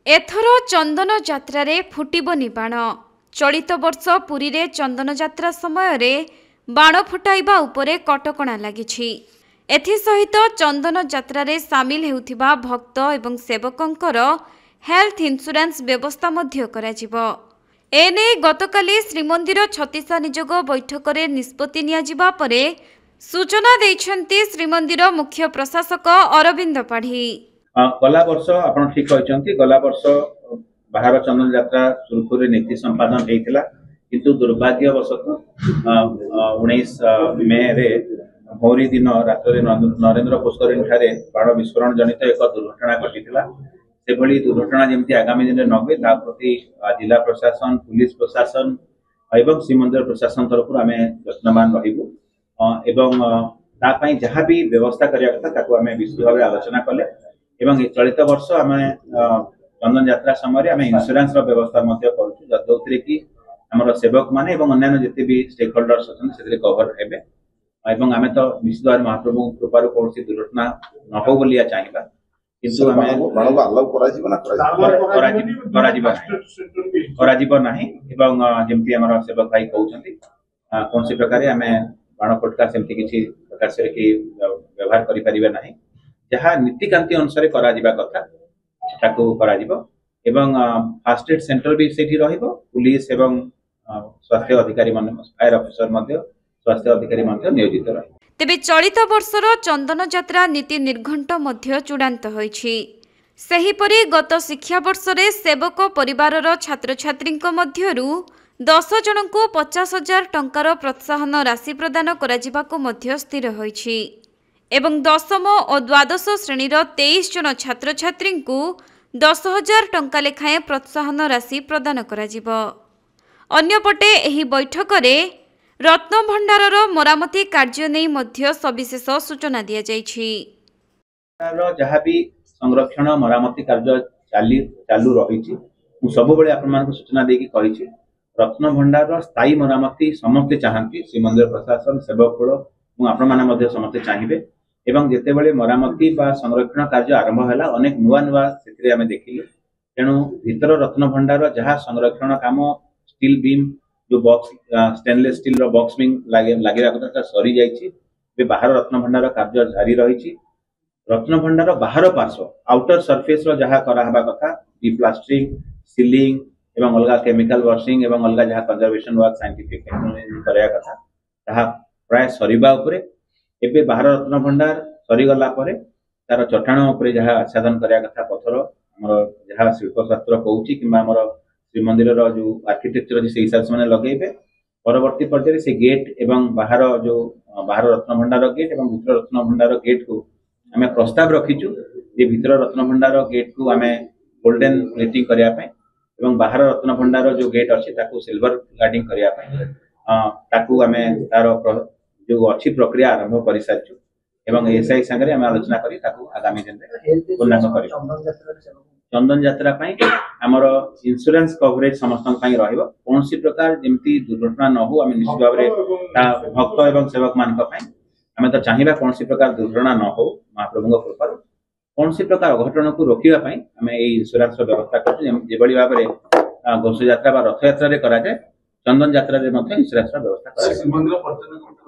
एथर चंदन यात्रा रे फुटिबनी बाण। चलित वर्ष पुरी रे चंदन यात्रा समय रे बाण फुटाइबा उपरे कटकणा लागिछि। एथिसहित चंदन यात्रा रे सामिल हेउथिबा भक्त एवं सेवकंकर हेल्थ इंश्योरेंस व्यवस्था मध्य कराजिबो। एने गतकाली श्रीमंदिर छत्तीसा निजोग बैठक रे निष्पत्ति नियाजिबा परे सूचना दैछन्ति श्रीमंदिर मुख्य प्रशासक अरविंद पाढ़ी। गला वर्ष आपण ठीक कहते गला वर्ष बाहर चंदन यात्रा सुरखुरी नीति संपादन होता किंतु दुर्भाग्यवशत 19 मे रे भोरी दिन रात नरेंद्र पुष्करिणी ठारे बाण विस्फोरण जनित एक दुर्घटना घटी से भली दुर्घटना जमी आगामी दिन न हुए प्रति जिला प्रशासन पुलिस प्रशासन एवं श्रीमंदिर प्रशासन तरफ आम यत्नवान रही जहाँ भी व्यवस्था करने कथा आम विस्तृत भाव आलोचना कले एवं चलित वर्ष आम चंदन यात्रा समय आम इंश्योरेंस व्यवस्था जो कि आम सेवक माने अन्य जिते भी स्टेक होल्डर्स अच्छे कवर हे एवं आम तो निश्चित भाव महाप्रभु कृपार कौन दुर्घटना न हो बोलिया चाहिए किंतु जमती आम सेवक भाई कहते कौन प्रकार आम बाण फटका सेमती किसी प्रकार से व्यवहार करें जहाँ नीतिकांति अनुसार कथा एवं फास्ट एड सेंटर भी सेठी रहिबो पुलिस एवं स्वास्थ्य अधिकारी फायर ऑफिसर स्वास्थ्य अधिकारी नियोजित रहे। तेबे चलित वर्षर चंदन यात्रा नीति निर्घंट मध्य चूड़ांत होईछि। सेहीपरि गत शिक्षा वर्ष रे सेवक परिवारर छात्र छात्रींक मध्यरु 10 जनकु 50,000 टंकार प्रोत्साहन राशि प्रदान कराजिबाको मध्य स्थिर होईछि एवं दशम और द्वादश श्रेणीर 23 जन छात्र छात्री को 10,000 टंका लेखाएं प्रोत्साहन राशि प्रदान कराजिबो। अन्यपटे एही बैठक रे रत्न भंडारर मरामती कार्य नै मध्य सविशेष सूचना दिया जायछि। जहाँ भी संरक्षण मरामती कार्य चालू रही सब बेले आपन सूचना देकी कहिछि रत्न भंडार स्थायी मरामती समस्ते चाहती श्रीमंदिर प्रशासन सेवक कुल आपण माने समस्ते चाहिए एवं जिते बड़े मरामती बा संरक्षण कार्य आरंभ है अनेक नुआ नुआ से आम देखिले तेणु भीतर रत्न भंडार जहाँ संरक्षण काम स्टील बीम जो box stainless steel box beam लगे कथा सरी जाइए बाहर रत्न भंडार कार्य जारी रही रत्न भंडार बाहर पार्श्व आउटर सरफेस जहाँ करावा कथा प्लास्टरिंग सीलिंग एवं अलग केमिकल वॉशिंग एवं अलग जहाँ कंजर्वेशन वर्क साइंटिफिक कराया कथा ताहा प्राय सरीबा उपरे एबे बाहर रत्न भंडार सरीगला परे तार चट्टाण उपरे जहाँ आच्छादन कराया कथा पत्थर आमर जहाँ शिल्पशास्त्र कहूँ कि श्रीमंदिर जो आर्किटेक्चर से हिसाब से लगे परवर्ती पर्याय से गेट एवं बाहर जो बाहर रत्न भंडार गेट एवं भीतर रत्न भंडार गेट को आम प्रस्ताव रखीचु जे भीतर रत्न भंडार गेट को आम गोल्डन प्लेटिंग करने एवं बाहर रत्न भंडार जो गेट अच्छी सिल्वर गार्डिंग करने आम तार जो अच्छी प्रक्रिया आरंभ कर सारी एवं एसआई संगे आम आलोचना करी आगामी दिन में पूर्णांग कर चंदन यात्रा आमर इंश्योरेंस कवरेज समस्त कौन प्रकार जमी दुर्घटना न हो आम निश्चित भाव भक्त एवं सेवक मान आम तो चाहिए कौन प्रकार दुर्घटना न हो महाप्रभु कृपा कौन प्रकार अघटन को रोकने आम इंश्योरेंस व्यवस्था कर भाव में घोष यात्रा रथ यात्रा चंदन यात्रा इंश्योरेंस व्यवस्था कर